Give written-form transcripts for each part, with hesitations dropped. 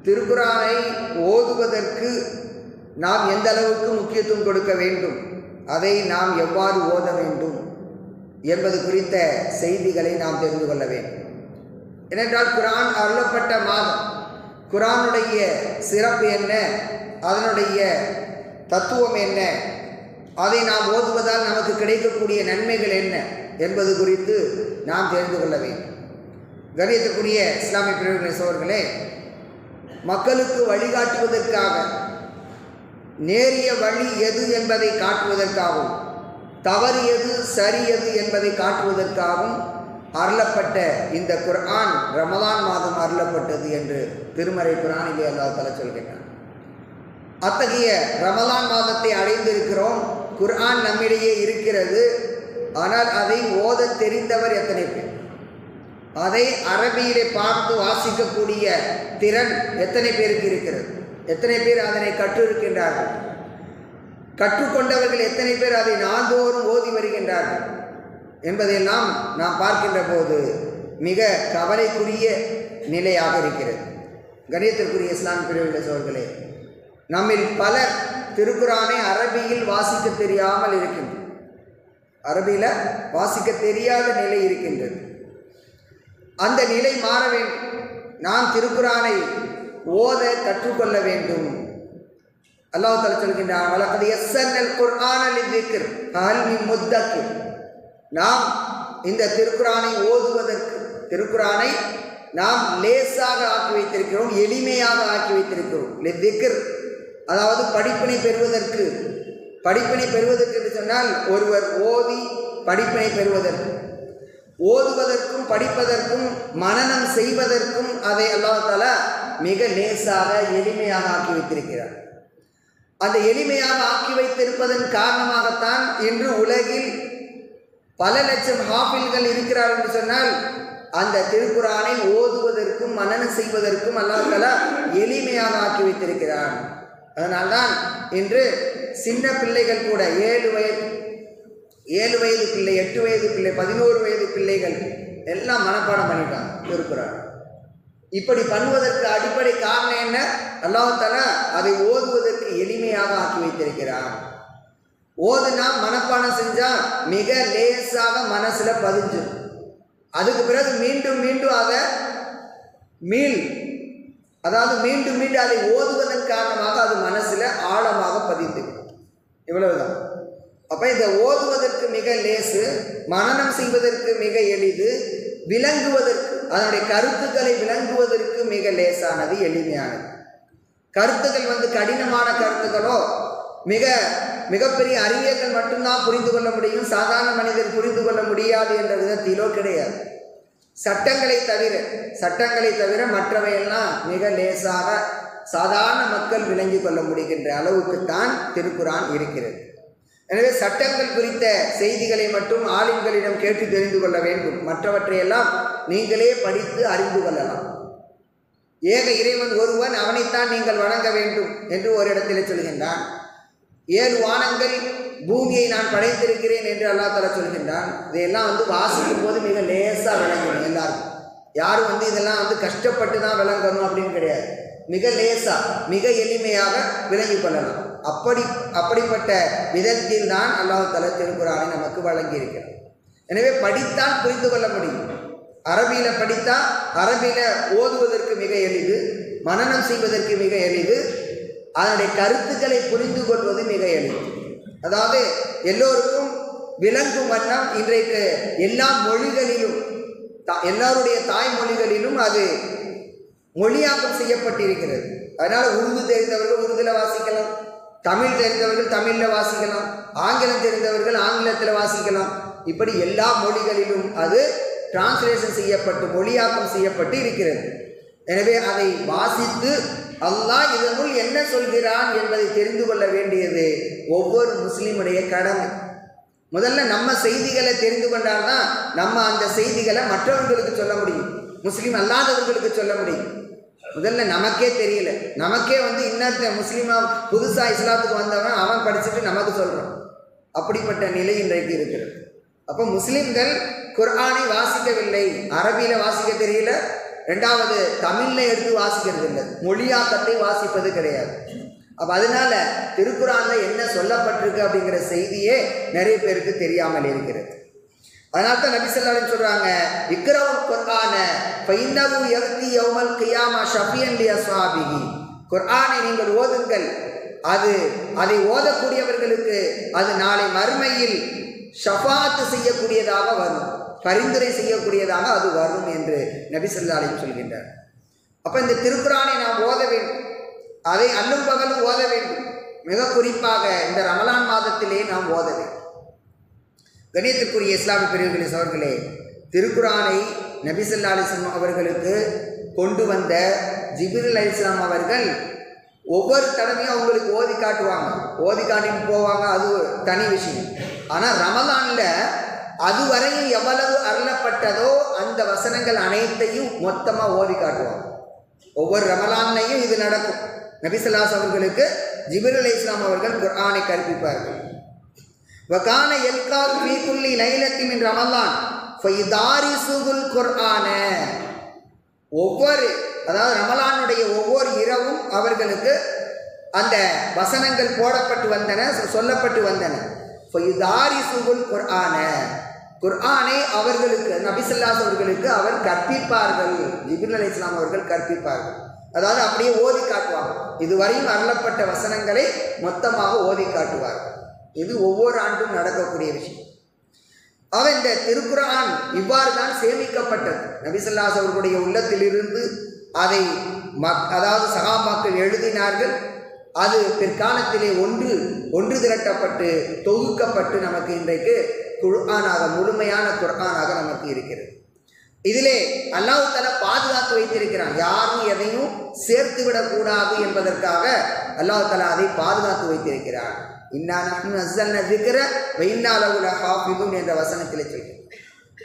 திருக்குரானை ஓதுவதற்கு நாம் எந்த அளவுக்கு முக்கியத்துவம் கொடுக்க வேண்டும், அதை நாம் எவ்வாறு ஓத வேண்டும் என்பது குறித்த செய்திகளை நாம் தெரிந்து கொள்ள வேண்டும். ஏனென்றால் குரான் அருளப்பட்ட மாதம், குரானுடைய சிறப்பு என்ன, அதனுடைய தத்துவம் என்ன, அதை நாம் ஓதுவதால் நமக்கு கிடைக்கக்கூடிய நன்மைகள் என்ன என்பது குறித்து நாம் தெரிந்து கொள்ள வேண்டும். கணியத்துக்குரிய இஸ்லாமிய பிரிவுகளை சோர்களே, மக்களுக்கு வழிகாட்டுவதற்காக, நேரிய வழி எது என்பதை காட்டுவதற்காகவும், தவறு எது சரி எது என்பதை காட்டுவதற்காகவும் அருளப்பட்ட இந்த குர்ஆன் ரமலான் மாதம் அருளப்பட்டது என்று திருமறை குர்ஆனிலே அல்லாஹ் தஆலா சொல்கிறார். அத்தகைய ரமலான் மாதத்தை அடைந்திருக்கிறோம். குர்ஆன் நம்மிடையே இருக்கிறது. ஆனால் அதை ஓத தெரிந்தவர் எத்தனை பேர்? அதை அரபியிலே பார்த்து வாசிக்கக்கூடிய திறன் எத்தனை பேருக்கு இருக்கிறது? எத்தனை பேர் அதனை கற்றிருக்கின்றார்கள்? கற்றுக்கொண்டவர்கள் எத்தனை பேர் அதை நாள்தோறும் ஓதி வருகின்றார்கள் என்பதையெல்லாம் நாம் பார்க்கின்ற போது மிக கவலைக்குரிய நிலையாக இருக்கிறது. கணியத்திற்குரிய இஸ்லாம் பிரிவுள்ள சோர்களே, நம்மில் பலர் திருக்குரானை அரபியில் வாசிக்க தெரியாமல் இருக்கின்றனர். அரபியில் வாசிக்க தெரியாத நிலை இருக்கின்றது. அந்த நிலை மாற வேண்டும். நாம் திருக்குரானை ஓத கற்றுக்கொள்ள வேண்டும். அல்லாஹ் தஆலா சொல்கின்றான், வலகத் யஸ்ஸர்னல் குர்ஆன லிذிக்ர் ஃபஹல் மின் முத்தக்கிர். நாம் இந்த திருக்குரானை ஓதுவதற்கு, திருக்குரானை நாம் லேசாக ஆக்கி வைத்திருக்கிறோம், எளிமையாக ஆக்கி வைத்திருக்கிறோம். லிذிக்ர் அதாவது படிப்பினை பெறுவதற்கு. படிப்பினை பெறுவதற்கு என்று சொன்னால் ஒருவர் ஓதி படிப்பினை பெறுவதற்கு, ஓதுவதற்கும் படிப்பதற்கும் மனனம் செய்வதற்கும் அதை அல்லாஹ் தஆலா மிக லேசாக எளிமையாக ஆக்கி வைத்திருக்கிறார். அந்த எளிமையாக ஆக்கி வைத்திருப்பதன் காரணமாகத்தான் இன்று உலகில் பல லட்சம் ஹாஃபில்கள் இருக்கிறார் என்று சொன்னால் அந்த திருக்குரானை ஓதுவதற்கும் மனனம் செய்வதற்கும் அல்லாஹ் தஆலா எளிமையாக ஆக்கி வைத்திருக்கிறார். அதனால்தான் இன்று சின்ன பிள்ளைகள் கூட 7 வயது பிள்ளை, 8 வயது பிள்ளை, 11 வயது பிள்ளைகள் எல்லாம் மனப்பாடம் பண்ணிட்டாங்க திருக்குரான். இப்படி பண்ணுவதற்கு அடிப்படை காரணம் என்ன? அல்லாஹ் தஆலா அதை ஓதுவதற்கு எளிமையாக ஆக்கி வைத்திருக்கிறார். ஓதுனா மனப்பாடம் செஞ்சால் மிக லேசாக மனசில் பதிஞ்சு, அதுக்கு பிறகு மீண்டும் மீண்டும் அதை மீண்டும் மீண்டும் அதை ஓதுவதன் காரணமாக அது மனசில் ஆழமாக பதிந்து. இவ்வளவுதான். அப்போ இந்த ஓதுவதற்கு மிக லேசு, மனனம் செய்வதற்கு மிக எளிது, விளங்குவதற்கு, அதனுடைய கருத்துக்களை விளங்குவதற்கு மிக லேசானது, எளிமையானது. கருத்துக்கள் கடினமான கருத்துக்களோ மிகப்பெரிய அறிஞர்கள் மட்டும்தான் புரிந்து கொள்ள முடியும், சாதாரண மனிதர் புரிந்து கொள்ள முடியாது என்ற விதத்திலோ கிடையாது. சட்டங்களை தவிர மற்றவையெல்லாம் மிக லேசாக சாதாரண மக்கள் விளங்கி கொள்ள முடிகின்ற அளவுக்குத்தான் திருக்குரான் இருக்கிறது. எனவே சட்டங்கள் குறித்த செய்திகளை மட்டும் ஆலிம்களிடம் கேட்டு தெரிந்து கொள்ள வேண்டும். மற்றவற்றையெல்லாம் நீங்களே படித்து அறிந்து கொள்ளலாம். ஏக இறைவன் ஒருவன், அவனைத்தான் நீங்கள் வணங்க வேண்டும் என்று ஒரு இடத்திலே சொல்கின்றான். 7 வானங்கள் பூமியை நான் படைத்திருக்கிறேன் என்று அல்லாஹ் தஆலா சொல்கின்றான். இதையெல்லாம் வாசிக்கும் போது மிக லேசாக விளங்கணும். எல்லாருக்கும் யாரும் இதெல்லாம் கஷ்டப்பட்டு தான் விளங்கணும் அப்படின்னு கிடையாது. மிக லேசாக மிக எளிமையாக விளங்கி கொள்ளலாம். அப்படிப்பட்ட விதத்தில் தான் அல்லாஹ் தஆலா திருக்குரானை நமக்கு வழங்கி இருக்கிறார். எனவே படித்தால் புரிந்து கொள்ள முடியும். அரபியில் படித்தால் அரபியில் ஓதுவதற்கு மிக எளிது, மனனம் செய்வதற்கு மிக எளிது, அதனுடைய கருத்துக்களை புரிந்து கொள்வது மிக எளிது. அதாவது எல்லோருக்கும் விளங்கும் வண்ணம் இன்றைக்கு எல்லா மொழிகளிலும், எல்லாருடைய தாய்மொழிகளிலும் அது மொழியாக்கம் செய்யப்பட்டிருக்கிறது. அதனால் உருது தெரிந்தவர்கள் உருதுல வாசிக்கலாம், தமிழ் தெரிந்தவர்கள் தமிழில் வாசிக்கலாம், ஆங்கிலம் தெரிந்தவர்கள் ஆங்கிலத்தில் வாசிக்கலாம். இப்படி எல்லா மொழிகளிலும் அது டிரான்ஸ்லேஷன் செய்யப்பட்டு மொழியாக்கம் செய்யப்பட்டு இருக்கிறது. எனவே அதை வாசித்து அல்லாஹ் இதனுள் என்ன சொல்கிறான் என்பதை தெரிந்து கொள்ள வேண்டியது ஒவ்வொரு முஸ்லீமுடைய கடமை. முதல்ல நம்ம செய்திகளை தெரிந்து கொண்டால்தான் நம்ம அந்த செய்திகளை மற்றவர்களுக்கு சொல்ல முடியும், முஸ்லீம் அல்லாதவர்களுக்கு சொல்ல முடியும். முதல்ல நமக்கே தெரியல, நமக்கே இன்னொருத்த முஸ்லீமாக புதுசாக இஸ்லாத்துக்கு வந்தவன் அவன் படிச்சுட்டு நமக்கு சொல்கிறான். அப்படிப்பட்ட நிலை இன்றைக்கு இருக்கிறது. அப்போ முஸ்லீம்கள் குர்ஆனை வாசிக்கவில்லை, அரபியில் வாசிக்க தெரியல, ரெண்டாவது தமிழில் எடுத்து வாசிக்கிறது இல்லை, மொழியாக்கத்தை வாசிப்பது கிடையாது. அப்போ அதனால திருக்குறானில் என்ன சொல்லப்பட்டிருக்கு அப்படிங்கிற செய்தியே நிறைய பேருக்கு தெரியாமல் இருக்கிறது. அதனால தான் நபி ஸல்லல்லாஹு அலைஹி வஸல்லம் சொல்கிறாங்க, இக்ரவுல் குர்ஆன ஃபஇன்னஹு யக்தி யௌமல் கியாமா ஷஃபியன் லி அஸ்ஹாபிஹி. குர்ஆனை நீங்கள் ஓதுங்கள், அதை ஓதக்கூடியவர்களுக்கு அது நாளை மறுமையில் ஷஃபாத்து செய்யக்கூடியதாக வரும், பரிந்துரை செய்யக்கூடியதாக அது வரும் என்று நபி ஸல்லல்லாஹு அலைஹி வஸல்லம் சொல்கின்றார். அப்போ இந்த திருக்குறானை நாம் ஓத வேண்டும், அதை அல்லும் பகலும் ஓத வேண்டும். மிக குறிப்பாக இந்த ரமலான் மாதத்திலே நாம் ஓத வேண்டும். கணியத்திற்குரிய இஸ்லாமிய பெரியவர்களே சகோதரர்களே, திருக்குறானை நபி ஸல்லல்லாஹு அலைஹி வஸல்லம் அவர்களுக்கு கொண்டு வந்த ஜிப்ரீல் அலைஹிஸ்ஸலாம் அவர்கள் ஒவ்வொரு தடவையும் அவங்களுக்கு ஓதி காட்டுவாங்க, ஓதி காட்டிட்டு போவாங்க, அது தனி விஷயம். ஆனால் ரமலானில் அதுவரையும் எவ்வளவு அருளப்பட்டதோ அந்த வசனங்கள் அனைத்தையும் மொத்தமாக ஓதி காட்டுவாங்க. ஒவ்வொரு ரமலான்லையும் இது நடக்கும். நபி ஸல்லல்லாஹு அலைஹி வஸல்லம் அவர்களுக்கு ஜிப்ரீல் அலைஹிஸ்ஸலாம் அவர்கள் குர்ஆனை கற்பிப்பார்கள். வகான யல்காஹு ஃபீ குல்லி லைலத்தின் மின் ரமலான் ஃபயுதாரிசுல் குர்ஆன. அதாவது ரமலானுடைய ஒவ்வொரு இரவும் அவர்களுக்கு அந்த வசனங்கள் போடப்பட்டு வந்தன, சொல்லப்பட்டு வந்தன. ஃபயுதாரிசுல் குர்ஆன, குர்ஆனை அவர்களுக்கு நபி ஸல்லல்லாஹு அலைஹி அவர்களுக்கு அவர் கற்பிப்பார்கள். ஜிப்ரீல் அலைஹிஸ்ஸலாம் அவர்கள் கற்பிப்பார்கள். அதாவது அப்படியே ஓதி காட்டுவாங்க. இதுவரையும் அருளப்பட்ட வசனங்களை மொத்தமாக ஓதி காட்டுவார்கள். இது ஒவ்வொரு ஆண்டும் நடக்கக்கூடிய விஷயம். அவன் இந்த திருக்குர்ஆன் இவ்வாறு தான் சேமிக்கப்பட்டது. நபி ஸல்லல்லாஹு அலைஹி அவர்களுடைய உள்ளத்திலிருந்து அதை அதாவது சஹாபாக்கள் எழுதினார்கள். அது பிற்காலத்திலே ஒன்று திரட்டப்பட்டு தொகுக்கப்பட்டு நமக்கு இன்றைக்கு குர்ஆனாக, முழுமையான குர்ஆனாக நமக்கு இருக்கிறது. இதிலே அல்லாஹ் தஆலா பாதுகாத்து வைத்திருக்கிறான். யாரும் எதையும் சேர்த்து விடக்கூடாது என்பதற்காக அல்லாஹ் தஆலா அதை பாதுகாத்து வைத்திருக்கிறான். இன்னா நஹ்னு நஸல்னா ஸிக்ர வ இன்னா லஹு லஹாஃபிதுன் என்ற வசனத்திலே சொல்கிறோம்.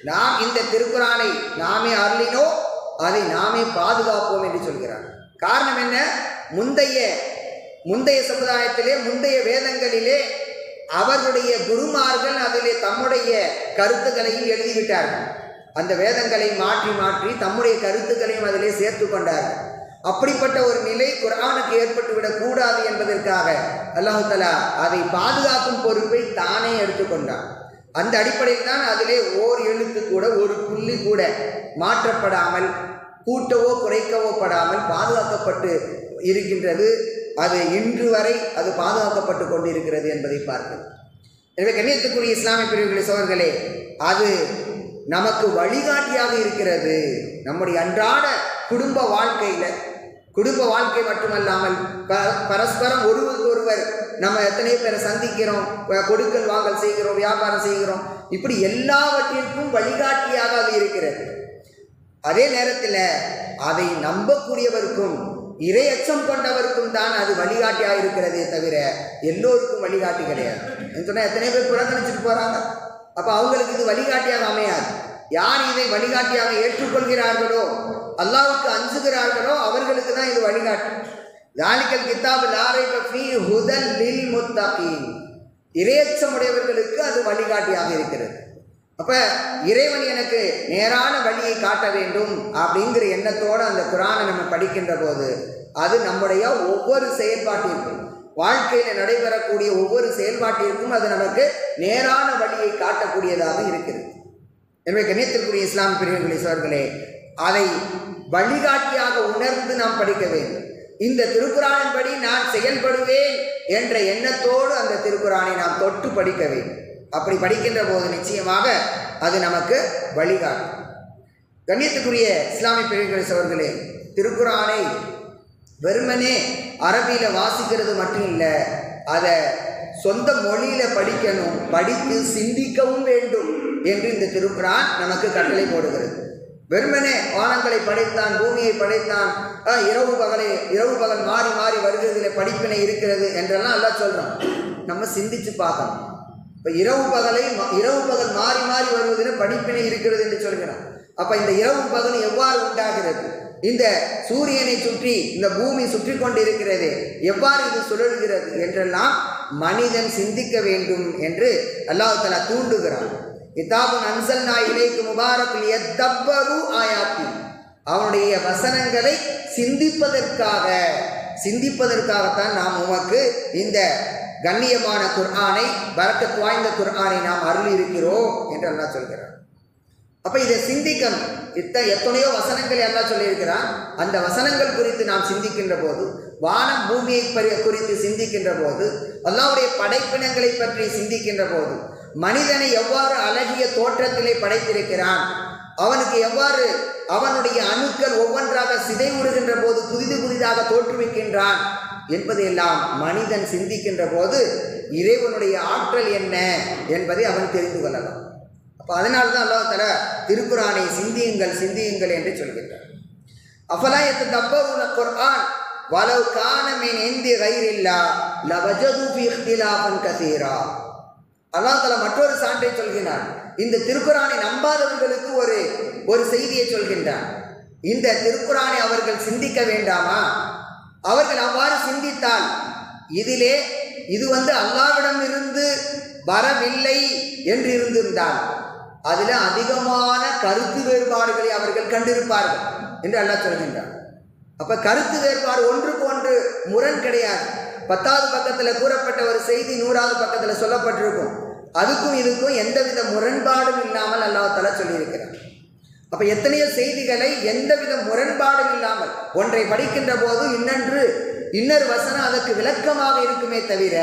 நாம் இந்த திருக்குர்ஆனை நாமே அருளினோ, அதை நாமே பாதுகாப்போம் என்று சொல்கிறார். காரணம் என்ன? முந்தைய சமுதாயத்திலே, முந்தைய வேதங்களிலே அவர்களுடைய குருமார்கள் அதிலே தம்முடைய கருத்துக்களையும் எழுதிவிட்டார்கள். அந்த வேதங்களை மாற்றி மாற்றி தம்முடைய கருத்துக்களையும் அதிலே சேர்த்து கொண்டார்கள். அப்படிப்பட்ட ஒரு நிலை குர்ஆனுக்கு ஏற்பட்டுவிடக் கூடாது என்பதற்காக அல்லாஹ் தஆலா அதை பாதுகாக்கும் பொறுப்பை தானே எடுத்துக்கொண்டார். அந்த அடிப்படையில் தான் அதிலே ஓர் எழுத்து கூட, ஒரு புள்ளி கூட மாற்றப்படாமல், கூட்டவோ குறைக்கவோ படாமல் பாதுகாக்கப்பட்டு இருக்கின்றது. அது இன்று வரை அது பாதுகாக்கப்பட்டு கொண்டிருக்கிறது என்பதை பார்க்கிறோம். எனவே கண்ணியத்துக்குரிய இஸ்லாமிய பிரிவுகளை சோழர்களே, அது நமக்கு வழிகாட்டியாக இருக்கிறது. நம்முடைய அன்றாட குடும்ப வாழ்க்கை மட்டுமல்லாமல் பரஸ்பரம் ஒருவருக்கு ஒருவர் நம்ம எத்தனை பேரை சந்திக்கிறோம், கொடுக்கல் வாங்கல் செய்கிறோம், வியாபாரம் செய்கிறோம், இப்படி எல்லாவற்றிற்கும் வழிகாட்டியாக அது இருக்கிறது. அதே நேரத்தில் அதை நம்பக்கூடியவருக்கும் இறை அச்சம் கொண்டவருக்கும் தான் அது வழிகாட்டியாக இருக்கிறதே தவிர எல்லோருக்கும் வழிகாட்டி கிடையாது. சொன்னால் எத்தனை பேர் புறக்கணிச்சுட்டு போகிறாங்க. அப்போ அவங்களுக்கு இது வழிகாட்டியாக அமையாது. யார் இதை வழிகாட்டியாக ஏற்றுக்கொள்கிறார்களோ, அல்லாஹ்வுக்கு அஞ்சுகிறார்களோ, அவர்களுக்கு தான் இது வழிகாட்டி. தாலிகல் கிதாபு லா ரைப ஃபீஹி ஹுதல் லில் முத்தகீன். இறையச்சமுடையவர்களுக்கு அது வழிகாட்டியாக இருக்கிறது. அப்போ இறைவன் எனக்கு நேரான வழியை காட்ட வேண்டும் அப்படிங்கிற எண்ணத்தோடு அந்த குர்ஆனை நம்ம படிக்கின்ற போது அது நம்முடைய ஒவ்வொரு செயல்பாட்டிற்கும், வாழ்க்கையில் நடைபெறக்கூடிய ஒவ்வொரு செயல்பாட்டிற்கும் அது நமக்கு நேரான வழியை காட்டக்கூடியதாக இருக்கிறது. எனவே கண்ணியத்திற்குரிய இஸ்லாம் பிரிவுகளை சோர்களே, அதை வழிகாட்டியாக உணர்ந்து நாம் படிக்க வேண்டும். இந்த திருக்குர்ஆனின் படி நான் செயல்படுவேன் என்ற எண்ணத்தோடு அந்த திருக்குர்ஆனை நாம் தொட்டு படிக்க வேண்டும். அப்படி படிக்கின்ற போது நிச்சயமாக அது நமக்கு வழிகாட்டும். கண்ணியத்துக்குரிய இஸ்லாமிய பிரிவுகளை சோர்களே, திருக்குர்ஆனை வெறுமனே அரபியில் வாசிக்கிறது மட்டும் இல்லை, அதை சொந்த மொழியில் படிக்கணும், படித்து சிந்திக்கவும் வேண்டும் என்று இந்த திருக்குர்ஆன் நமக்கு கட்டளை போடுகிறது. வெறுமனே வானங்களை படைத்தான், பூமியை படைத்தான், இரவு பகல் மாறி மாறி வருகிறதில் படிப்பினை இருக்கிறது என்றெல்லாம் எல்லாம் சொல்கிறோம். நம்ம சிந்திச்சு பார்க்கணும். இப்போ இரவு பகல் மாறி மாறி வருவதில் படிப்பினை இருக்கிறது என்று சொல்கிறோம். அப்போ இந்த இரவு பகல் எவ்வாறு உண்டாகிறது? இந்த சூரியனை சுற்றி இந்த பூமி சுற்றி கொண்டு இருக்கிறது, எவ்வாறு இது சுழல்கிறது என்றெல்லாம் மனிதன் சிந்திக்க வேண்டும் என்று அல்லாஹ் தஆலா தூண்டுகிறான். கிதாபுன் அன்ஸல்னா இலைக்கும் முபாரக்குன் யத்தப்பரு ஆயாத்தி. அவனுடைய வசனங்களை சிந்திப்பதற்காகத்தான் நாம் உமக்கு இந்த கண்ணியமான குர்ஆனை, பரக்கத் வாய்ந்த குர்ஆனை நாம் அருள் இருக்கிறோம் என்று அல்லாஹ் சொல்கிறார். அப்ப இதை சிந்திக்கணும். எத்தனையோ வசனங்களை அல்லாஹ் சொல்லியிருக்கிறான். அந்த வசனங்கள் குறித்து நாம் சிந்திக்கின்ற போது, வானம் பூமியை குறித்து சிந்திக்கின்ற போது, அல்லாஹ்வுடைய படைப்பினங்களை பற்றி சிந்திக்கின்ற போது, மனிதனை எவ்வாறு அழகிய தோற்றத்திலே படைத்திருக்கிறான், அவனுக்கு எவ்வாறு அவனுடைய அணுக்கள் ஒவ்வொன்றாக சிதைவுறுகின்ற போது புதிதாக தோற்றுவிக்கின்றான் என்பதையெல்லாம் மனிதன் சிந்திக்கின்ற போது இறைவனுடைய ஆற்றல் என்ன என்பதை அவன் தெரிந்து கொள்ளலாம். அப்போ அதனால்தான் அல்லாஹ் தஆலா திருக்குர்ஆனை சிந்தியுங்கள் என்று சொல்கின்றார். அஃபலா யத்ததப்பருன குர்ஆன் வலவ் கான மின் இன்தி கைரில்லாஹ் லவஜது ஃபீ இக்திலாஃபன் கஸீரா. அல்லாஹ் தஆலா மற்றொரு சான்றை சொல்கிறார். இந்த திருக்குர்ஆனை நம்பாதவர்களுக்கு ஒரு செய்தியை சொல்கின்றான். இந்த திருக்குர்ஆனை அவர்கள் சிந்திக்க வேண்டாமா? அவர்கள் அவ்வாறு சிந்தித்தால் இது அல்லாஹ்விடம் இருந்து வரவில்லை என்று இருந்திருந்தால் அதில் அதிகமான கருத்து வேறுபாடுகளை அவர்கள் கண்டிருப்பார்கள் என்று அல்லாஹ் சொல்கின்றார். அப்ப கருத்து வேறுபாடு ஒன்றுக்கு ஒன்று முரண் கிடையாது. 10வது பக்கத்தில் கூறப்பட்ட ஒரு செய்தி 100வது பக்கத்தில் சொல்லப்பட்டிருக்கும். அதுக்கும் இதுக்கும் எந்தவித முரண்பாடும் இல்லாமல் அல்லாஹ் தஆலா சொல்லியிருக்கிறார். அப்ப எத்தனையோ செய்திகளை எந்தவித முரண்பாடும் இல்லாமல் ஒன்றை படிக்கின்ற போது இன்னொரு வசனம் அதற்கு விளக்கமாக இருக்குமே தவிர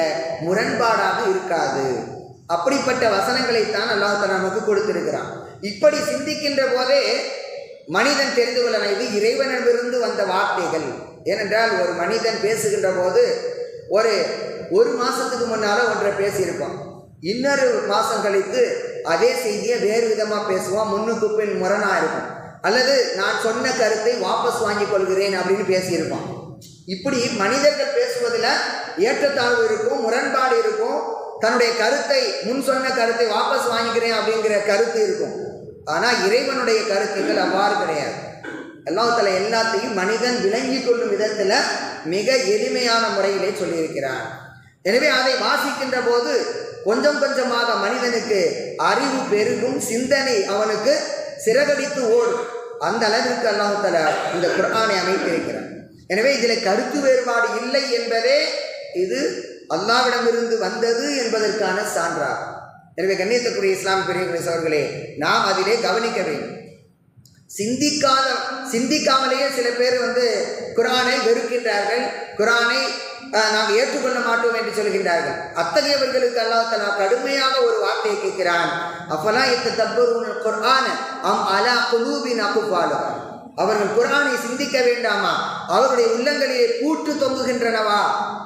முரண்பாடாக இருக்காது. அப்படிப்பட்ட வசனங்களைத்தான் அல்லாஹ் தஆலா நமக்கு கொடுத்திருக்கிறான். இப்படி சிந்திக்கின்ற போதே மனிதன் தெரிந்து கொள்ளலாம், இது இறைவனிடமிருந்து வந்த வார்த்தைகள். ஏனென்றால் ஒரு மனிதன் பேசுகின்ற போது ஒரு மாசத்துக்கு முன்னால ஒன்றை பேசியிருப்பான், இன்னொரு மாதம் கழித்து அதே செய்தியை வேறு விதமாக பேசுவான், முன்னுக்கு பின் முரணாக இருக்கும். அல்லது நான் சொன்ன கருத்தை வாபஸ் வாங்கிக் கொள்கிறேன் அப்படின்னு பேசியிருப்பான். இப்படி மனிதர்கள் பேசுவதில் ஏற்றத்தாழ்வு இருக்கும், முரண்பாடு இருக்கும். தன்னுடைய கருத்தை முன் சொன்ன கருத்தை வாபஸ் வாங்கிக்கிறேன் அப்படிங்கிற கருத்து இருக்கும். ஆனால் இறைவனுடைய கருத்துக்கள் அவ்வாறு கிடையாது. அல்லாஹ் தஆலா எல்லாத்தையும் மனிதன் விளங்கி கொள்ளும் விதத்தில் மிக எளிமையான முறையிலே சொல்லியிருக்கிறான். எனவே அதை வாசிக்கின்ற போது கொஞ்சம் கொஞ்சமாக மனிதனுக்கு அறிவு பெருகும், சிந்தனை அவனுக்கு சிறகடித்து ஓடும். அந்த அளவிற்கு அல்லாஹ் தஆலா இந்த குர்ஆனை அமைத்திருக்கிறான். எனவே இதில் கருத்து வேறுபாடு இல்லை என்பதே இது அல்லாஹ்விடமிருந்து வந்தது என்பதற்கான சான்றாகும். எனவே கண்ணியத்துக்குரிய இஸ்லாம் பெரியவர்களே அவர்களே, நாம் அதிலே கவனிக்க வேண்டும். சிந்திக்காமலேயே சில பேர் குர்ஆனை வெறுக்கின்றார்கள், குர்ஆனை நாங்கள் ஏற்றுக்கொள்ள மாட்டோம் என்று சொல்கின்றார்கள். அத்தகையவர்களுக்கு அல்லாஹ் தஆலா கடுமையாக ஒரு வார்த்தையை கேட்கிறான். அஃபலா யத்ததப்பருன குர்ஆன அம் அலா குலூபின் அக்ஃபாலுஹா. அவர்கள் குர்ஆனை சிந்திக்க வேண்டாமா? அவருடைய உள்ளங்களிலே பூட்டு தொங்குகின்றனவா,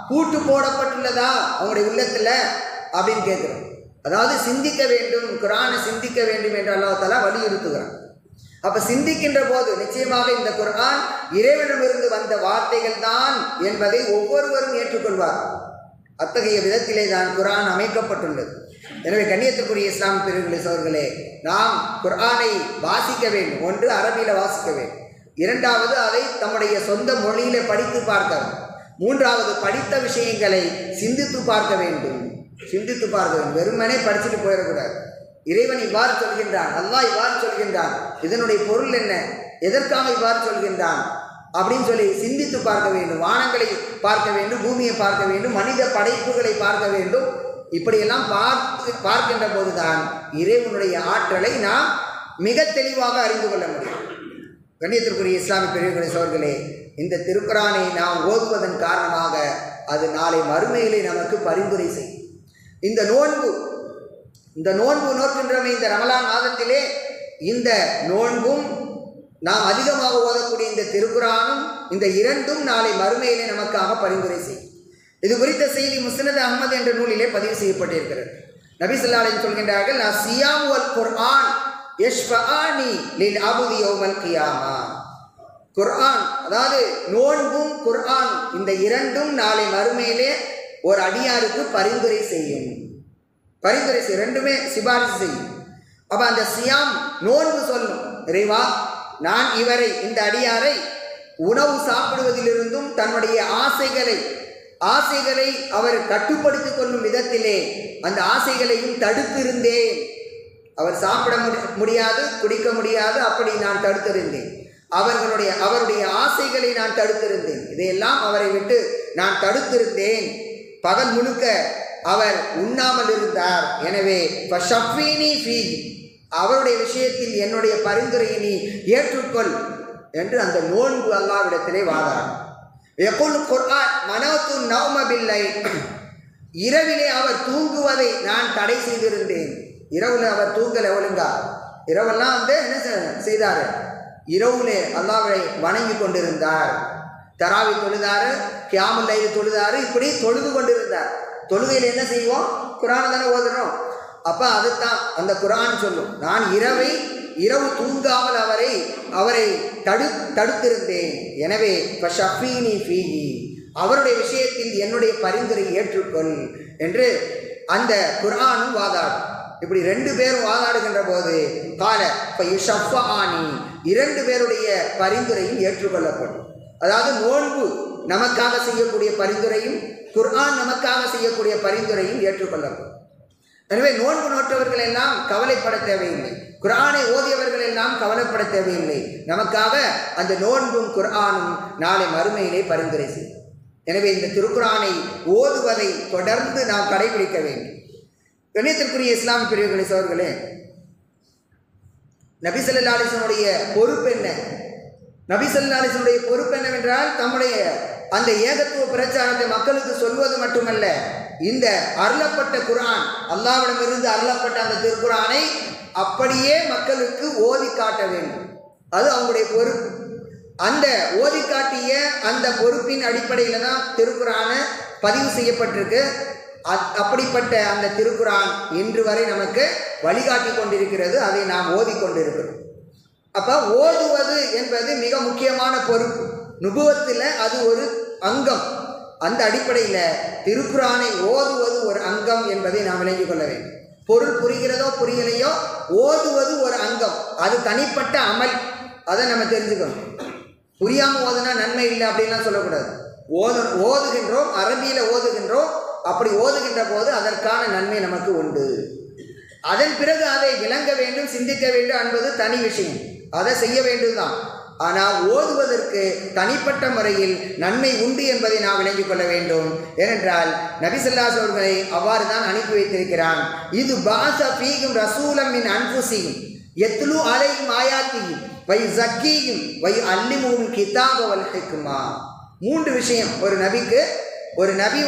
பூட்டு போடப்பட்டுள்ளதா அவங்களுடைய உள்ளத்துல அப்படின்னு கேட்கிறோம். அதாவது சிந்திக்க வேண்டும், குர்ஆனை சிந்திக்க வேண்டும் என்று அல்லாஹ் தஆலா வலியுறுத்துகிறான். அப்ப சிந்திக்கின்ற போது நிச்சயமாக இந்த குர்ஆன் இறைவனிடமிருந்து வந்த வார்த்தைகள் தான் என்பதை ஒவ்வொருவரும் ஏற்றுக்கொள்வார். அத்தகைய விதத்திலே தான் குர்ஆன் அமைக்கப்பட்டுள்ளது. எனவே கண்ணியத்துக்குரிய இஸ்லாம் பெரியவர்களே சகோதரர்களே, நாம் குர்ஆனை வாசிக்க வேண்டும். ஒன்று அரபியில் வாசிக்க வேண்டும், இரண்டாவது அதை தம்முடைய சொந்த மொழியிலே படித்து பார்க்க வேண்டும், மூன்றாவது படித்த விஷயங்களை சிந்தித்து பார்க்க வேண்டும். வெறுமனே படிச்சுட்டு போயிடக்கூடாது. இறைவன் இவ்வாறு சொல்கின்றான், அல்லாஹ் இவ்வாறு சொல்கின்றான், இதனுடைய பொருள் என்ன, எதற்காக இவ்வாறு சொல்கின்றான் அப்படின்னு சொல்லி சிந்தித்து பார்க்க வேண்டும். வானங்களை பார்க்க வேண்டும், பூமியை பார்க்க வேண்டும், மனித படைப்புகளை பார்க்க வேண்டும். இப்படியெல்லாம் பார்க்கின்ற போதுதான் இறைவனுடைய ஆற்றலை நாம் மிக தெளிவாக அறிந்து கொள்ள முடியும். கண்ணியத்திற்குரிய இஸ்லாமிய பெரியவர்களே சகோதரர்களே, இந்த திருக்குர்ஆனை நாம் ஓதுவதன் காரணமாக அது நாளை மறுமையிலே நமக்கு பரிந்துரை செய்யும். இந்த நோன்பு நோக்கின்றமே இந்த ரமலான் மாதத்திலே, இந்த நோன்பும் நாம் அதிகமாக ஓதக்கூடிய இந்த திருக்குர்ஆனும், இந்த இரண்டும் நாளை மறுமையிலே நமக்காக பரிந்துரை செய்யும். இது குறித்த செய்தி முஸ்னத் அஹ்மத் என்ற நூலிலே பதிவு செய்யப்பட்டிருக்கிறது. நபி ஸல்லல்லாஹு அலைஹி வஸல்லம் சொல்கின்றார்கள், அஸ்ஸியாமு வல் குர்ஆன் யஷ்ஃபஆனி லில் அப்தி யௌமல் கியாமா. குர்ஆன், அதாவது நோன்பும் குர்ஆன், இந்த இரண்டும் நாளை மறுமையிலே ஒரு அடியாருக்கு பரிந்துரை செய்யும். ரெண்டுமே சிபாரிசு செய்யும். அப்ப அந்த சியாம் நோன்பு சொல்லும், இறைவா நான் இந்த அடியாரை உணவு சாப்பிடுவதிலிருந்தும் தன்னுடைய ஆசைகளை அவர் கட்டுப்படுத்திக் கொள்ளும் விதத்திலே அந்த ஆசைகளையும் தடுத்திருந்தேன். அவர் சாப்பிட முடியாது, குடிக்க முடியாது, அப்படி நான் தடுத்திருந்தேன். அவருடைய ஆசைகளை நான் தடுத்திருந்தேன். இதையெல்லாம் அவரை விட்டு நான் தடுத்திருந்தேன். பகல் முழுக்க அவர் உண்ணாமல் இருந்தார். எனவே அவருடைய விஷயத்தில் என்னுடைய பரிந்துரையை நீ ஏற்றுக்கொள் என்று அந்த நோன்பு அல்லாஹ்விடத்திலே வாதாடும். இரவிலே அவர் தூங்குவதை நான் தடை செய்திருந்தேன். இரவுல அவர் தூங்கலை ஒழுங்கா. இரவெல்லாம் என்ன செய்தார்? இரவுலே அல்லாஹ்வை வணங்கி கொண்டிருந்தார். தராவி தொழுதாரு, கியாமுல் லைல் தொழுதாரு. இப்படி தொழுது கொண்டிருந்தார். தொழுகையில் என்ன செய்வோம்? குர்ஆன் தானே ஓதுறோம். அப்போ அதுதான் அந்த குர்ஆன் சொல்லும், நான் இரவு தூங்காமல் அவரை தடுத்திருந்தேன். எனவே அவருடைய விஷயத்தில் என்னுடைய பரிந்துரை ஏற்றுக்கொள் என்று அந்த குர்ஆனும் வாதாடும். இப்படி ரெண்டு பேரும் வாதாடுகின்ற போது இரண்டு பேருடைய பரிந்துரையும் ஏற்றுக்கொள்ளப்படும். அதாவது நோன்பு நமக்காக செய்யக்கூடிய பரிந்துரையும் குர்ஆன் நமக்காக செய்யக்கூடிய பரிந்துரையும் ஏற்றுக்கொள்ளப்படும். எனவே நோன்பு நோற்றவர்கள் எல்லாம் கவலைப்பட தேவையில்லை, குர்ஆனை ஓதியவர்கள் எல்லாம் கவலைப்பட தேவையில்லை. நமக்காக அந்த நோன்பும் குர்ஆனும் நாளை மறுமையிலே பரிந்துரை செய்யும். எனவே இந்த திருக்குர்ஆனை ஓதுவதை தொடர்ந்து நாம் கடைபிடிக்க வேண்டும். கண்ணியத்திற்குரிய இஸ்லாமிய பிரிவுகளை சகோதரர்களே, நபி ஸல்லல்லாஹு அலைஹி வஸல்லம் பொறுப்பு என்ன? நபி ஸல்லல்லாஹு அலைஹி வஸல்லம் பொறுப்பு என்னவென்றால், தம்முடைய அந்த ஏகத்துவ பிரச்சாரத்தை மக்களுக்கு சொல்வது மட்டுமல்ல, இந்த அருளப்பட்ட குர்ஆன், அல்லாஹ்விடமிருந்து அருளப்பட்ட அந்த திருக்குர்ஆனை அப்படியே மக்களுக்கு ஓதி காட்ட வேண்டும். அது அவங்களுடைய பொறுப்பு. அந்த ஓதி காட்டிய அந்த பொறுப்பின் அடிப்படையில் தான் திருக்குர்ஆனை பதிவு செய்யப்பட்டிருக்கு. அப்படிப்பட்ட அந்த திருக்குர்ஆன் இன்று வரை நமக்கு வழிகாட்டி கொண்டிருக்கிறது. அதை நாம் ஓதிக்கொண்டிருக்கிறோம். அப்போ ஓதுவது என்பது மிக முக்கியமான பொறுப்பு. நுபுவத்தில் அது ஒரு அங்கம். அந்த அடிப்படையில் திருக்குர்ஆனை ஓதுவது ஒரு அங்கம் என்பதை நாம் விளங்கிக் கொள்ள வேண்டும். பொருள் புரிகிறதோ புரியலையோ, ஓதுவது ஒரு அங்கம். அது தனிப்பட்ட அமல். அதை நம்ம தெரிஞ்சுக்கணும். புரியாமல் ஓதுனா நன்மை இல்லை அப்படின்லாம் சொல்லக்கூடாது. ஓதுகின்றோம், அரபியில் ஓதுகின்றோம். அப்படி ஓதுகின்ற போது அதற்கான நன்மை நமக்கு உண்டு. அதன் பிறகு அதை விளங்க வேண்டும், சிந்திக்க வேண்டும் என்பது தனி விஷயம். அதை செய்ய வேண்டும்தான். ஆனால் ஓதுவதற்கு தனிப்பட்ட முறையில் நன்மை உண்டு என்பதை நாம் விளங்கிக் கொள்ள வேண்டும். ஏனென்றால் நபி ஸல்லல்லாஹு அலைஹி வஸல்லம் அவர்களை அவ்வாறு தான் அனுப்பி வைத்திருக்கிறான். இது பாஸ ஃபீகும் ரசூலம் மின் அன்ஃபுஸிஹிம் யத்லு அலைஹிம் ஆயாத்திஹி வ யுஸக்கீஹிம் வ யுஅல்லிமுஹுல் கிதாப வல் ஹிக்மா. மூன்று விஷயம். ஒரு நபி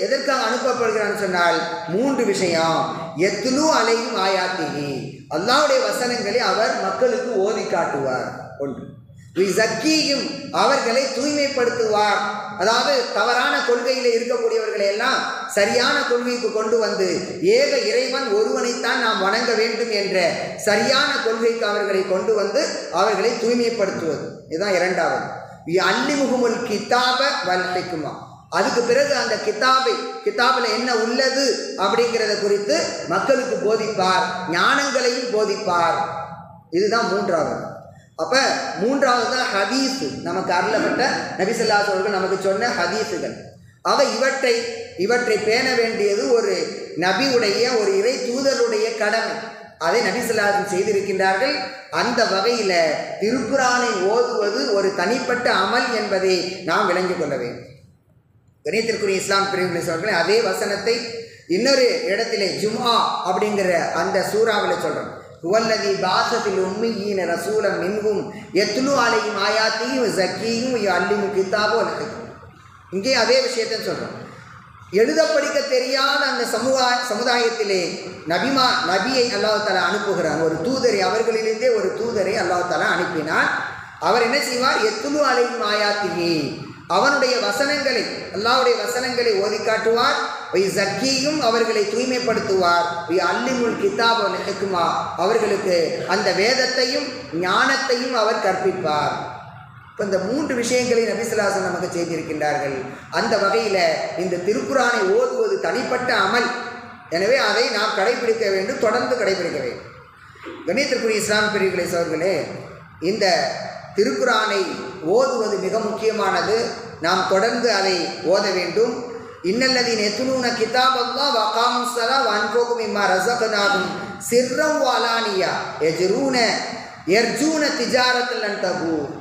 எதற்காக அனுப்பப்படுகிறான்னு சொன்னால் மூன்று விஷயம். யத்லு அலைஹிம் ஆயாத்திஹி, அல்லாஹ்வுடைய வசனங்களை அவர் மக்களுக்கு ஓதி காட்டுவார். ஒன்று. விஸக்கீஹிம், அவர்களை தூய்மைப்படுத்துவார். அதாவது தவறான கொள்கையில் இருக்கக்கூடியவர்களை எல்லாம் சரியான கொள்கைக்கு கொண்டு வந்து ஏக இறைவன் ஒருவனைத்தான் நாம் வணங்க வேண்டும் என்ற சரியான கொள்கைக்கு அவர்களை கொண்டு வந்து அவர்களை தூய்மைப்படுத்துவது. இதுதான் இரண்டாவது. அல்லிமுஹுமுல் கிதாப வல் ஹிக்மா, அதுக்கு பிறகு அந்த கிதாபில் என்ன உள்ளது அப்படிங்கிறத குறித்து மக்களுக்கு போதிப்பார், ஞானங்களையும் போதிப்பார். இதுதான் மூன்றாவது. அப்போ மூன்றாவது தான் ஹதீஸ், நமக்கு அருளப்பட்ட நபி ஸல்லல்லாஹு அலைஹி வஸல்லம் நமக்கு சொன்ன ஹதீஸுகள். ஆக இவற்றை பேண வேண்டியது ஒரு நபியுடைய, ஒரு இறை தூதருடைய கடமை. அதை நபி ஸல்லல்லாஹு அலைஹி வஸல்லம் செய்திருக்கின்றார்கள். அந்த வகையில் திருக்குர்ஆனை ஓதுவது ஒரு தனிப்பட்ட அமல் என்பதை நாம் விளங்கிக் கொள்ள வேண்டும். கணியத்திற்குரிய இஸ்லாம் பிரிவுகளை சொல்கிறேன். அதே வசனத்தை இன்னொரு இடத்திலே ஜும்ஆ அப்படிங்கிற அந்த சூறாவில் சொல்கிறோம். ஹுவல்லதி பாஸத்தில் உம்மீன ரசூலம் மின்ஹும் யத்லு அலைஹிம் ஆயாத்திஹி வ ஸக்கீஹிம் வ யுஅல்லிமுல் கிதாப வல் ஹிக்மா. இங்கே அதே விஷயத்தை சொல்கிறோம். எழுத படிக்க தெரியாத அந்த சமுதாயத்திலே நபியை அல்லாஹ் தஆலா அனுப்புகிறான். ஒரு தூதரை, அவர்களிலிருந்தே ஒரு தூதரை அல்லாஹ் தஆலா அனுப்பினான். அவர் என்ன செய்வார்? யத்லு அலைஹிம் ஆயாத்திஹி, அவனுடைய வசனங்களை, அல்லாஹ்வுடைய வசனங்களை ஓதி காட்டுவார். ஸக்கீயும், அவர்களை தூய்மைப்படுத்துவார். அல்லிமுல் கிதாப வல் ஹிக்மா, அவர்களுக்கு அந்த வேதத்தையும் ஞானத்தையும் அவர் கற்பிப்பார். இப்போ இந்த மூன்று விஷயங்களை நபி ஸல்லல்லாஹு அலைஹி வஸல்லம் நமக்கு செய்திருக்கின்றார்கள். அந்த வகையில் இந்த திருக்குர்ஆனை ஓதுவது தனிப்பட்ட அமல். எனவே அதை நாம் கடைபிடிக்க வேண்டும், தொடர்ந்து கடைபிடிக்க வேண்டும். கணியத்திற்குரிய இஸ்லாம் பிரிவுகளை சகோதரர்களே, இந்த திருக்குர்ஆனை ஓதுவது மிக முக்கியமானது. நாம் தொடர்ந்து அதை ஓத வேண்டும். இன்னல்லதீன யத்லூன கிதாபல்லாஹ் வ அகாமுஸ் ஸலாஹ வ அன்ஃபகு மிம்மா ரஸக்னாஹும் சிர்ரம் வ அலானியா யர்ஜூன திஜாரத்தன் லன் தபூர்.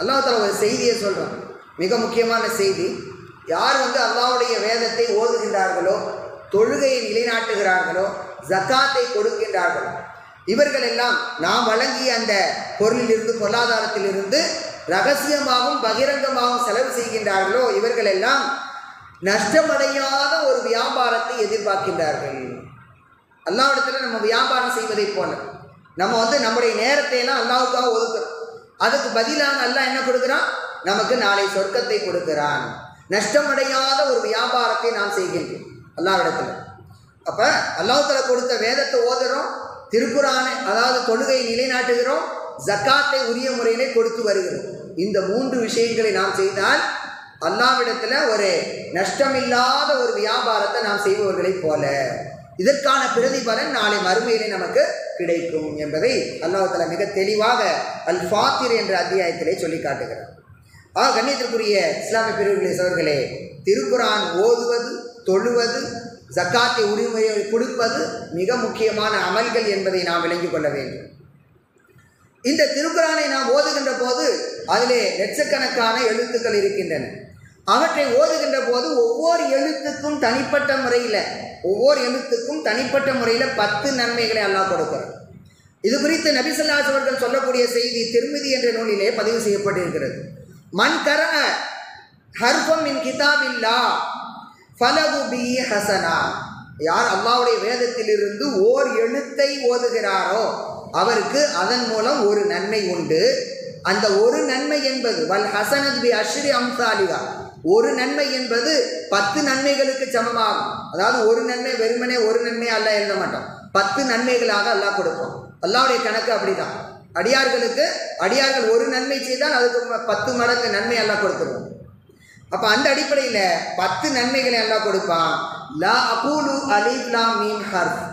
அல்லாஹ் தஆலா ஒரு செய்தியை சொல்கிறான், மிக முக்கியமான செய்தி. யார் அல்லாஹ்வுடைய வேதத்தை ஓதுகின்றார்களோ, தொழுகையை நிலைநாட்டுகிறார்களோ, ஜக்காத்தை கொடுக்கின்றார்களோ, இவர்கள் எல்லாம் நாம் வழங்கிய அந்த பொருளிலிருந்து, பொருளாதாரத்திலிருந்து ரகசியமாகவும் பகிரங்கமாகவும் செலவு செய்கின்றார்களோ, இவர்கள் எல்லாம் நஷ்டமடையாத ஒரு வியாபாரத்தை எதிர்பார்க்கின்றார்கள். அல்லாஹ்விடத்தில் நம்ம வியாபாரம் செய்வதை போல நம்ம நம்முடைய நேரத்தை எல்லாம் அல்லாஹ்வுக்காக ஒதுக்குறோம். அதுக்கு பதிலாக அல்லாஹ் என்ன கொடுக்குறான்? நமக்கு நாளை சொர்க்கத்தை கொடுக்கிறான். நஷ்டமடையாத ஒரு வியாபாரத்தை நாம் செய்கின்றோம் அல்லாஹ்விடத்தில். அப்போ அல்லாஹ் தஆலா கொடுத்த வேதத்தை ஓதுறோம், திருக்குர்ஆனை அதாவது தொழுகையை நிலைநாட்டுகிறோம், ஜக்காத்தை உரிய முறையிலே கொடுத்து வருகிறோம். இந்த 3 விஷயங்களை நாம் செய்தால் அல்லாஹ்விடத்தில் ஒரு நஷ்டமில்லாத ஒரு வியாபாரத்தை நாம் செய்பவர்களைப் போல இதற்கான பிரதிபலன் நாளை மறுமையிலே நமக்கு கிடைக்கும் என்பதை அல்லாஹ் தஆலா மிக தெளிவாக அல் ஃபாத்திர் என்ற அத்தியாயத்திலே சொல்லி காட்டுகிறார். கண்ணியத்திற்குரிய இஸ்லாமிய பிரிவுகளை சகோதரர்களே, திருக்குர்ஆன் ஓதுவது, தொழுவது, ஜக்காத்தை உரிமையை கொடுப்பது மிக முக்கியமான அமல்கள் என்பதை நாம் விளங்கிக் கொள்ள வேண்டும். இந்த திருக்குர்ஆனை நாம் ஓதுகின்ற போது அதிலே லட்சக்கணக்கான எழுத்துக்கள் இருக்கின்றன. அவற்றை ஓதுகின்ற போது ஒவ்வொரு எழுத்துக்கும் தனிப்பட்ட முறையில் 10 நன்மைகளை அல்லாஹ் கொடுக்கிறார். இது குறித்து நபி ஸல்லல்லாஹு அலைஹி வஸல்லம் சொல்லக்கூடிய செய்தி திர்மிதி என்ற நூலிலே பதிவு செய்யப்பட்டிருக்கிறது. மன் கரஅ ஹர்ஃபம் மின் கிதாபில்லாஹ் ஃபலஹு பிஹி ஹஸனா. யார் அல்லாஹ்வுடைய வேதத்திலிருந்து ஓர் எழுத்தை ஓதுகிறாரோ அவருக்கு அதன் மூலம் ஒரு நன்மை உண்டு. அந்த ஒரு நன்மை என்பது வல் ஹஸனத் பி அஷ்ரி அம்சாலிஹா, ஒரு நன்மை என்பது 10 நன்மைகளுக்கு சமமாகும். அதாவது ஒரு நன்மை வெறுமனே ஒரு நன்மை அல்லாஹ் எழுத மாட்டோம், 10 நன்மைகளாக அல்லாஹ் கொடுப்போம். அல்லாஹ்வுடைய கணக்கு அப்படிதான். அடியார்கள் ஒரு நன்மை செய்தால் அதுக்கு 10 மடங்கு நன்மை அல்லாஹ் கொடுத்துருவோம். அப்போ அந்த அடிப்படையில் 10 நன்மைகளை அல்லாஹ் கொடுப்பான். லா அகூலு அலிஃப் லாம் மீம் ஹர்ஃப்.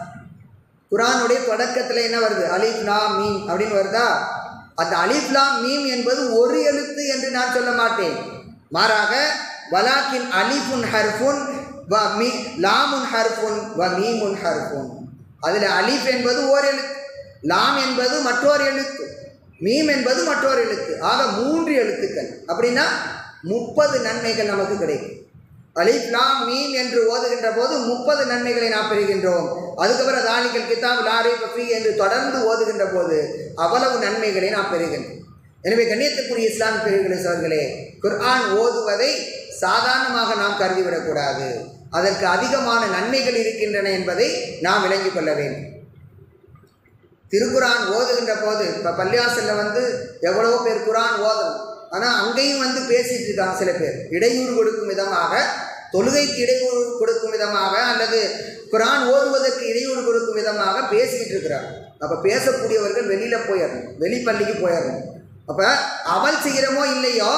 குர்ஆனுடைய தொடக்கத்தில் என்ன வருது? அலிஃப் லாம் மீம் அப்படின்னு வருதா? அந்த அலிஃப் லாம் மீம் என்பது ஒரு எழுத்து என்று நான் சொல்ல மாட்டேன். மாறாக வலாக்கின் அலிஃபுன் ஹர்ஃபுன் வ மீ லாமுன் ஹர்ஃபுன் வ மீமுன் ஹர்ஃபுன். அதில் அலிஃப் என்பது ஓர் எழுத்து, லாம் என்பது மற்றொரு எழுத்து, மீம் என்பது மற்றொரு எழுத்து. ஆக 3 எழுத்துக்கள். அப்படின்னா 30 நன்மைகள் நமக்கு கிடைக்கும். அலிஃப் லாம் மீம் என்று ஓதுகின்ற போது 30 நன்மைகளை நாம் பெறுகின்றோம். அதுக்கப்புறம் தாலிகல் கிதாப் லா ரைப ஃபீஹி என்று தொடர்ந்து ஓதுகின்ற போது அவ்வளவு நன்மைகளை நாம் பெறுகின்றோம். எனவே கண்ணியத்துக்குரிய இஸ்லாமிய பிரிவுகளை சகோதரர்களே, குர்ஆன் ஓதுவதை சாதாரணமாக நாம் கருதிவிடக்கூடாது. அதற்கு அதிகமான நன்மைகள் இருக்கின்றன என்பதை நாம் விளங்கிக் கொள்ள வேண்டும். திருக்குர்ஆன் ஓதுகின்ற போது இப்போ பள்ளிவாசலில் எவ்வளவோ பேர் குர்ஆன் ஓதணும், ஆனால் அங்கேயும் பேசிகிட்டு இருக்காங்க சில பேர். இடையூறு கொடுக்கும் விதமாக, தொழுகைக்கு இடையூறு கொடுக்கும் விதமாக, அல்லது குர்ஆன் ஓதுவதற்கு இடையூறு கொடுக்கும் விதமாக பேசிக்கிட்டு இருக்கிறாங்க. அப்போ பேசக்கூடியவர்கள் வெளியில் போயிடணும், வெளிப்பள்ளிக்கு போயிடணும். அப்போ அமல் செய்கிறோமோ இல்லையோ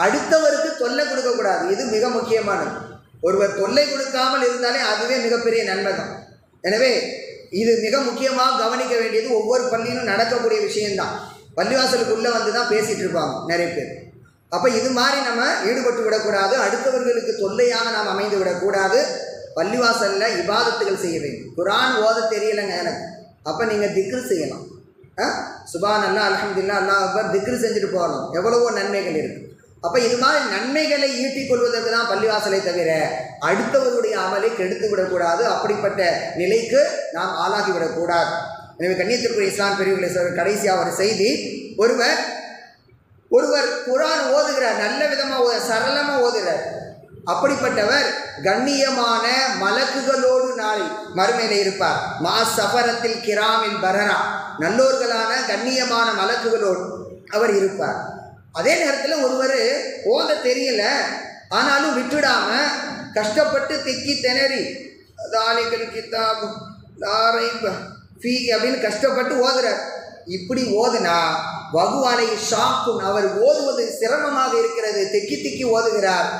அடுத்தவருக்கு தொல்லை கொடுக்கக்கூடாது. இது மிக முக்கியமானது. ஒருவர் தொல்லை கொடுக்காமல் இருந்தாலே அதுவே மிகப்பெரிய நன்மை தான். எனவே இது மிக முக்கியமாக கவனிக்க வேண்டியது ஒவ்வொரு பள்ளியிலும் நடக்கக்கூடிய விஷயம்தான். பள்ளிவாசலுக்குள்ளே தான் பேசிகிட்டு இருப்பாங்க நிறைய பேர். அப்போ இது மாதிரி நம்ம ஈடுபட்டு விடக்கூடாது, அடுத்தவர்களுக்கு தொல்லையாக நாம் அமைந்து விடக்கூடாது. பள்ளிவாசலில் இபாதத்துகள் செய்ய வேண்டும். குர்ஆன் ஓத தெரியலைங்க எனக்கு, அப்போ நீங்கள் திக்ரு செய்யலாம். சுபான் அல்லா அல்ஹம்துலில்லாஹ் அல்லாஹ் அக்பர் திக்ரு செஞ்சுட்டு போகலாம். எவ்வளவோ நன்மைகள் இருக்குது. அப்போ இது மாதிரி நன்மைகளை ஈட்டிக் கொள்வதற்கு தான் பள்ளிவாசலை தவிர அடுத்தவருடைய அமலை கெடுத்து விடக்கூடாது. அப்படிப்பட்ட நிலைக்கு நாம் ஆளாகிவிடக்கூடாது. எனவே கண்ணியத்திற்குரிய இஸ்லாம் பிரிவுகளை கடைசியாக ஒரு செய்தி, ஒருவர் குர்ஆன் ஓதுகிறார், நல்ல விதமாக சரளமாக ஓதுகிறார். அப்படிப்பட்டவர் கண்ணியமான மலக்குகளோடு நாளை மறுமையில இருப்பார். மா சஃபரத்தில் கிராமில் பரரா, நல்லோர்களான கண்ணியமான மலக்குகளோடு அவர் இருப்பார். அதே நேரத்தில் ஒருவர் ஓத தெரியல, ஆனாலும் விட்டுடாம கஷ்டப்பட்டு திக்கி திணறி தாலிகல் கிதாப் லா ரைப ஃபீஹி அப்படின்னு கஷ்டப்பட்டு ஓதுறார். இப்படி ஓதுனா வகுவாலை ஷாக்குன், அவர் ஓதுவது சிரமமாக இருக்கிறது, திக்கி ஓதுகிறார்.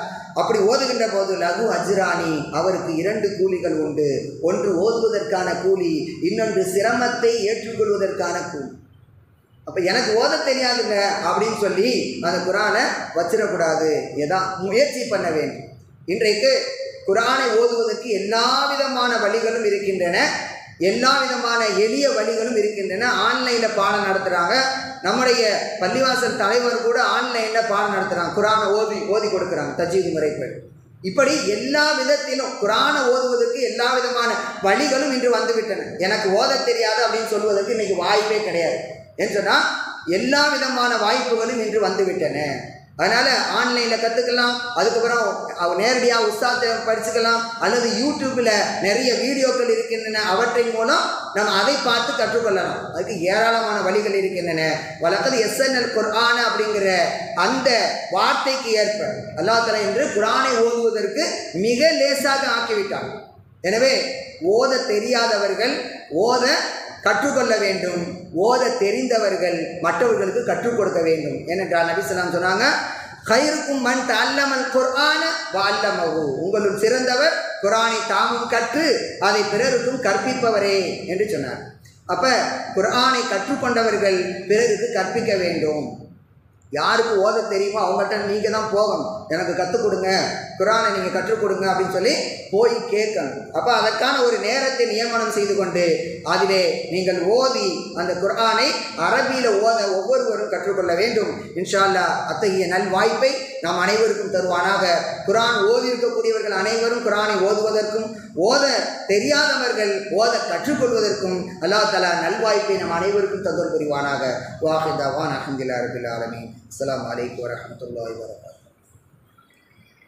அப்படி ஓதுகின்ற போது லகு அஜ்ரானி, அவருக்கு 2 கூலிகள் உண்டு. ஒன்று ஓதுவதற்கான கூலி, இன்னொன்று சிரமத்தை ஏற்றுக்கொள்வதற்கான கூலி. அப்போ எனக்கு ஓத தெரியாதுங்க அப்படின்னு சொல்லி அந்த குர்ஆனை வச்சிடக்கூடாது, முயற்சி பண்ண வேண்டும். இன்றைக்கு குர்ஆனை ஓதுவதற்கு எல்லா விதமான வழிகளும் இருக்கின்றன. எல்லா விதமான எளிய வழிகளும் இருக்கின்றன. ஆன்லைனில் பாடம் நடத்துகிறாங்க. நம்முடைய பள்ளிவாசல் தலைவர் கூட ஆன்லைனில் பாடம் நடத்துகிறாங்க. குரானை ஓதி கொடுக்குறாங்க தஜ்வீத் முறைப்படி. இப்படி எல்லா விதத்திலும் குரானை ஓதுவதற்கு எல்லா விதமான வழிகளும் இன்று வந்துவிட்டன. எனக்கு ஓத தெரியாது அப்படின்னு சொல்வதற்கு இன்னைக்கு வாய்ப்பே கிடையாது. ஏன்னு சொன்னால் எல்லா விதமான வாய்ப்புகளும் இன்று வந்துவிட்டன. அதனால் ஆன்லைனில் கற்றுக்கலாம். அதுக்கப்புறம் நேரடியாக உஸ்தாத்தை படிச்சுக்கலாம். அல்லது யூடியூப்பில் நிறைய வீடியோக்கள் இருக்கின்றன. அவற்றின் மூலம் நம்ம அதை பார்த்து கற்றுக்கொள்ளலாம். அதுக்கு ஏராளமான வழிகள் இருக்கின்றன. வழக்கது எஸ்என்எல் குர்ஆன் அப்படிங்கிற அந்த வார்த்தைக்கு ஏற்ப அல்லாஹ் தஆலா என்று குர்ஆனை ஓதுவதற்கு மிக லேசாக ஆக்கிவிட்டார். எனவே ஓத தெரியாதவர்கள் ஓத கற்றுக்கொள்ள வேண்டும். ஓத தெரிந்தவர்கள் மற்றவர்களுக்கு கற்றுக் கொடுக்க வேண்டும். ஏனென்றால் நபி ஸல்லல்லாஹு அலைஹி வஸல்லம் சொன்னாங்க, கைருக்கும் மன் தஅல்லமல் குர்ஆன வ அல்லமஹு, உங்களுள் சிறந்தவர் குர்ஆனை தாமும் கற்று அதை பிறருக்கும் கற்பிப்பவரே என்று சொன்னார். அப்ப குர்ஆனை கற்றுக்கொண்டவர்கள் பிறருக்கு கற்பிக்க வேண்டும். யாருக்கு ஓத தெரியுமோ அவங்கள்ட்ட நீங்கள் தான் போகணும். எனக்கு கற்றுக் கொடுங்க, குர்ஆனை நீங்கள் கற்றுக் கொடுங்க அப்படின்னு சொல்லி போய் கேட்கணும். அப்போ அதற்கான ஒரு நேரத்தை நியமனம் செய்து கொண்டு அதிலே நீங்கள் ஓதி அந்த குர்ஆனை அரபியில் ஓத ஒவ்வொருவரும் கற்றுக்கொள்ள வேண்டும். இன்ஷா அல்லாஹ் அத்தகைய நல்வாய்ப்பை நாம் அனைவருக்கும் தருவானாக. குர்ஆன் ஓதி இருக்கக்கூடியவர்கள் அனைவரும் குர்ஆனை ஓதுவதற்கும் ஓத தெரியாதவர்கள் ஓத கற்றுக்கொள்வதற்கும் அல்லாஹ் தஆலா நல்வாய்ப்பை நம் அனைவருக்கும் தந்தல் புரிவானாக. வாஹிர் தஅவானா அல்ஹம்துலில்லாஹி ரப்பில் ஆலமீன். அஸ்ஸலாமு அலைக்கும் வரஹ்மத்துல்லாஹி வபரகாத்துஹு.